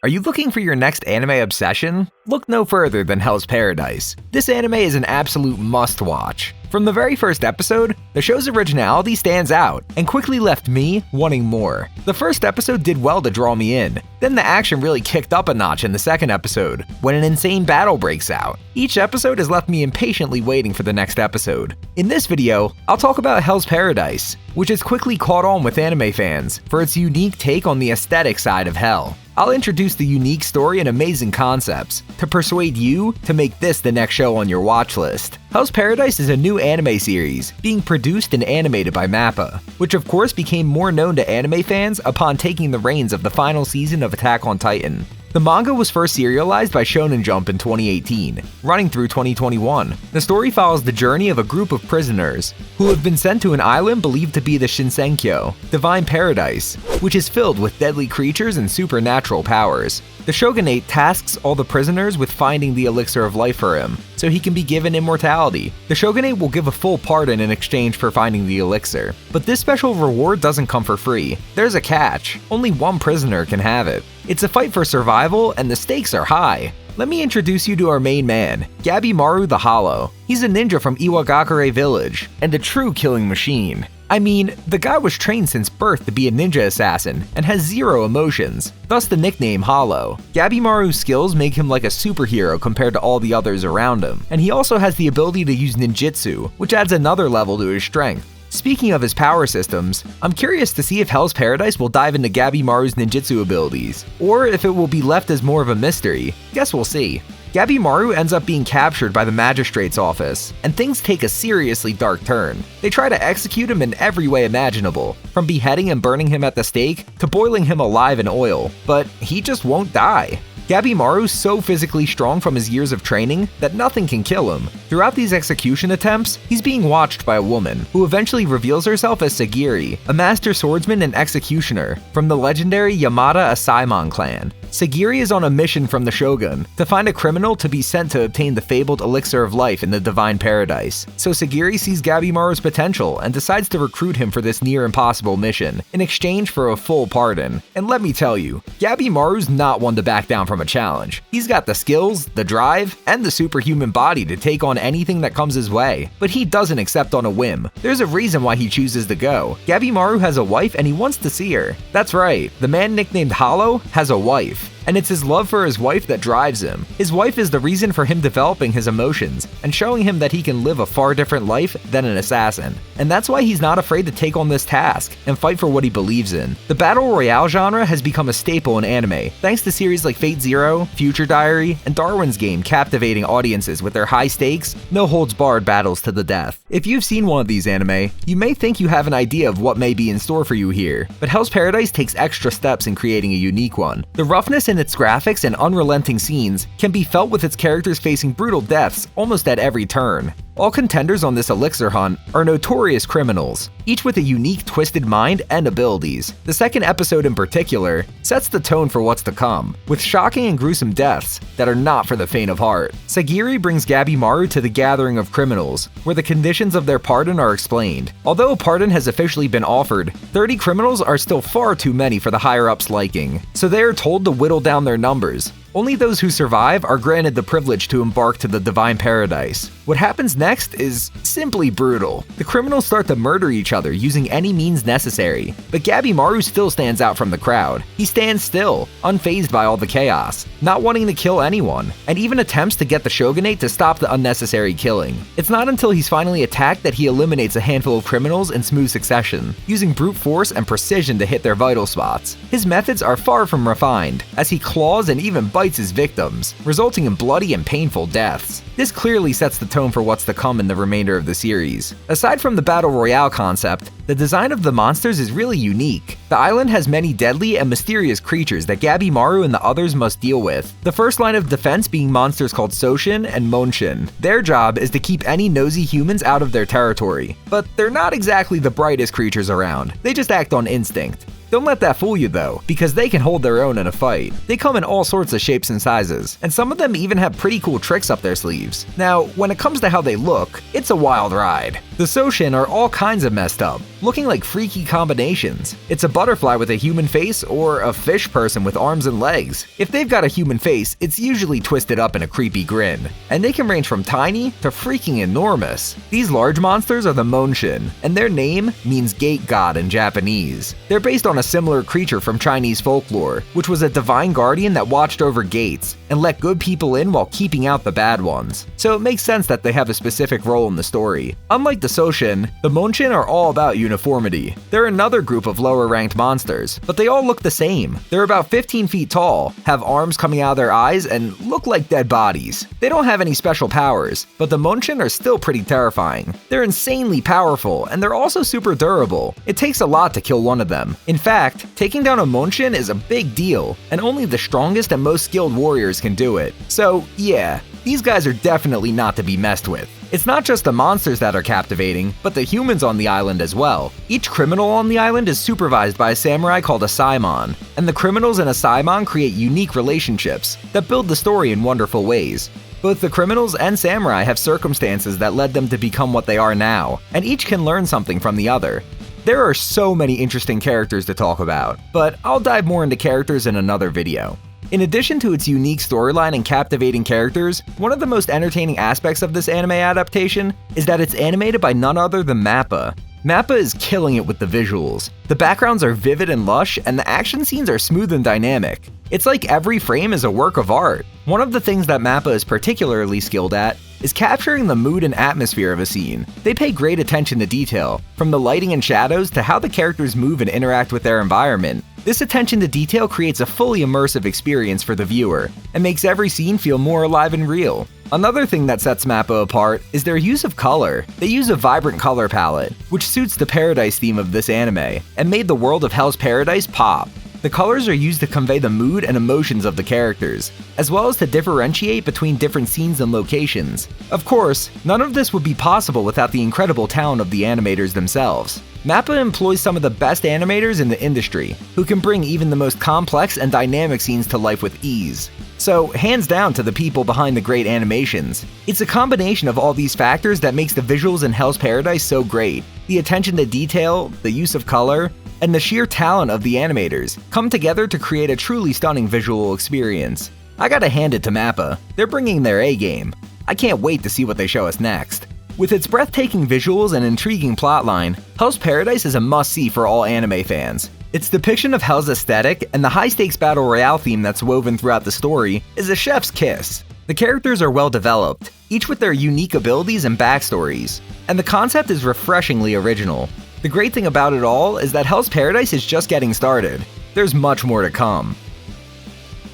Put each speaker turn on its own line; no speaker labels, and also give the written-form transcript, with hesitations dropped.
Are you looking for your next anime obsession? Look no further than Hell's Paradise. This anime is an absolute must-watch. From the very first episode, the show's originality stands out and quickly left me wanting more. The first episode did well to draw me in. Then the action really kicked up a notch in the second episode, when an insane battle breaks out. Each episode has left me impatiently waiting for the next episode. In this video, I'll talk about Hell's Paradise, which has quickly caught on with anime fans for its unique take on the aesthetic side of Hell. I'll introduce the unique story and amazing concepts to persuade you to make this the next show on your watch list. Hell's Paradise is a new anime series being produced and animated by Mappa, which of course became more known to anime fans upon taking the reins of the final season of Attack on Titan. The manga was first serialized by Shonen Jump in 2018, running through 2021. The story follows the journey of a group of prisoners who have been sent to an island believed to be the Shinsenkyo, Divine Paradise, which is filled with deadly creatures and supernatural powers. The shogunate tasks all the prisoners with finding the elixir of life for him, so he can be given immortality. The shogunate will give a full pardon in exchange for finding the elixir. But this special reward doesn't come for free. There's a catch. Only one prisoner can have it. It's a fight for survival, and the stakes are high. Let me introduce you to our main man, Gabimaru the Hollow. He's a ninja from Iwagakure village, and a true killing machine. I mean, the guy was trained since birth to be a ninja assassin and has zero emotions, thus the nickname Hollow. Gabimaru's skills make him like a superhero compared to all the others around him, and he also has the ability to use ninjutsu, which adds another level to his strength. Speaking of his power systems, I'm curious to see if Hell's Paradise will dive into Gabimaru's ninjutsu abilities, or if it will be left as more of a mystery. Guess we'll see. Gabimaru ends up being captured by the magistrate's office, and things take a seriously dark turn. They try to execute him in every way imaginable, from beheading and burning him at the stake to boiling him alive in oil, but he just won't die. Gabimaru's so physically strong from his years of training that nothing can kill him. Throughout these execution attempts, he's being watched by a woman, who eventually reveals herself as Sagiri, a master swordsman and executioner from the legendary Yamada Asaemon clan. Sagiri is on a mission from the shogun to find a criminal to be sent to obtain the fabled elixir of life in the Divine Paradise. So Sagiri sees Gabimaru's potential and decides to recruit him for this near impossible mission, in exchange for a full pardon. And let me tell you, Gabimaru's not one to back down from a challenge. He's got the skills, the drive, and the superhuman body to take on anything that comes his way. But he doesn't accept on a whim. There's a reason why he chooses to go. Gabimaru has a wife and he wants to see her. That's right, the man nicknamed Hollow has a wife. And it's his love for his wife that drives him. His wife is the reason for him developing his emotions and showing him that he can live a far different life than an assassin. And that's why he's not afraid to take on this task and fight for what he believes in. The battle royale genre has become a staple in anime, thanks to series like Fate Zero, Future Diary, and Darwin's Game captivating audiences with their high stakes, no holds barred battles to the death. If you've seen one of these anime, you may think you have an idea of what may be in store for you here, but Hell's Paradise takes extra steps in creating a unique one. The roughness and its graphics and unrelenting scenes can be felt with its characters facing brutal deaths almost at every turn. All contenders on this elixir hunt are notorious criminals, each with a unique twisted mind and abilities. The second episode in particular sets the tone for what's to come, with shocking and gruesome deaths that are not for the faint of heart. Sagiri brings Gabimaru to the gathering of criminals, where the conditions of their pardon are explained. Although a pardon has officially been offered, 30 criminals are still far too many for the higher-ups' liking, so they are told to whittle down their numbers. Only those who survive are granted the privilege to embark to the Divine Paradise. What happens next is simply brutal. The criminals start to murder each other using any means necessary, but Gabimaru still stands out from the crowd. He stands still, unfazed by all the chaos, not wanting to kill anyone, and even attempts to get the shogunate to stop the unnecessary killing. It's not until he's finally attacked that he eliminates a handful of criminals in smooth succession, using brute force and precision to hit their vital spots. His methods are far from refined, as he claws and even bites his victims, resulting in bloody and painful deaths. This clearly sets the tone for what's to come in the remainder of the series. Aside from the battle royale concept, the design of the monsters is really unique. The island has many deadly and mysterious creatures that Gabimaru and the others must deal with. The first line of defense being monsters called Soshin and Monshin. Their job is to keep any nosy humans out of their territory. But they're not exactly the brightest creatures around. They just act on instinct. Don't let that fool you though, because they can hold their own in a fight. They come in all sorts of shapes and sizes, and some of them even have pretty cool tricks up their sleeves. Now, when it comes to how they look, it's a wild ride. The Soshin are all kinds of messed up, looking like freaky combinations. It's a butterfly with a human face or a fish person with arms and legs. If they've got a human face, it's usually twisted up in a creepy grin. And they can range from tiny to freaking enormous. These large monsters are the Monshin, and their name means gate god in Japanese. They're based on a similar creature from Chinese folklore, which was a divine guardian that watched over gates and let good people in while keeping out the bad ones. So it makes sense that they have a specific role in the story. Unlike the Soshin, the Monshin are all about uniformity. They're another group of lower ranked monsters, but they all look the same. They're about 15 feet tall, have arms coming out of their eyes, and look like dead bodies. They don't have any special powers, but the Monshin are still pretty terrifying. They're insanely powerful, and they're also super durable. It takes a lot to kill one of them. In fact, taking down a Monshin is a big deal, and only the strongest and most skilled warriors can do it. So yeah, these guys are definitely not to be messed with. It's not just the monsters that are captivating, but the humans on the island as well. Each criminal on the island is supervised by a samurai called asaemon, and the criminals and asaemon create unique relationships that build the story in wonderful ways. Both the criminals and samurai have circumstances that led them to become what they are now, and each can learn something from the other. There are so many interesting characters to talk about, but I'll dive more into characters in another video. In addition to its unique storyline and captivating characters, one of the most entertaining aspects of this anime adaptation is that it's animated by none other than Mappa. Mappa is killing it with the visuals. The backgrounds are vivid and lush, and the action scenes are smooth and dynamic. It's like every frame is a work of art. One of the things that Mappa is particularly skilled at is capturing the mood and atmosphere of a scene. They pay great attention to detail, from the lighting and shadows to how the characters move and interact with their environment. This attention to detail creates a fully immersive experience for the viewer, and makes every scene feel more alive and real. Another thing that sets Mappa apart is their use of color. They use a vibrant color palette, which suits the paradise theme of this anime, and made the world of Hell's Paradise pop. The colors are used to convey the mood and emotions of the characters, as well as to differentiate between different scenes and locations. Of course, none of this would be possible without the incredible talent of the animators themselves. Mappa employs some of the best animators in the industry, who can bring even the most complex and dynamic scenes to life with ease. So, hands down to the people behind the great animations. It's a combination of all these factors that makes the visuals in Hell's Paradise so great. The attention to detail, the use of color, and the sheer talent of the animators come together to create a truly stunning visual experience. I gotta hand it to Mappa. They're bringing their A-game. I can't wait to see what they show us next. With its breathtaking visuals and intriguing plotline, Hell's Paradise is a must-see for all anime fans. Its depiction of Hell's aesthetic and the high-stakes battle royale theme that's woven throughout the story is a chef's kiss. The characters are well developed, each with their unique abilities and backstories, and the concept is refreshingly original. The great thing about it all is that Hell's Paradise is just getting started. There's much more to come.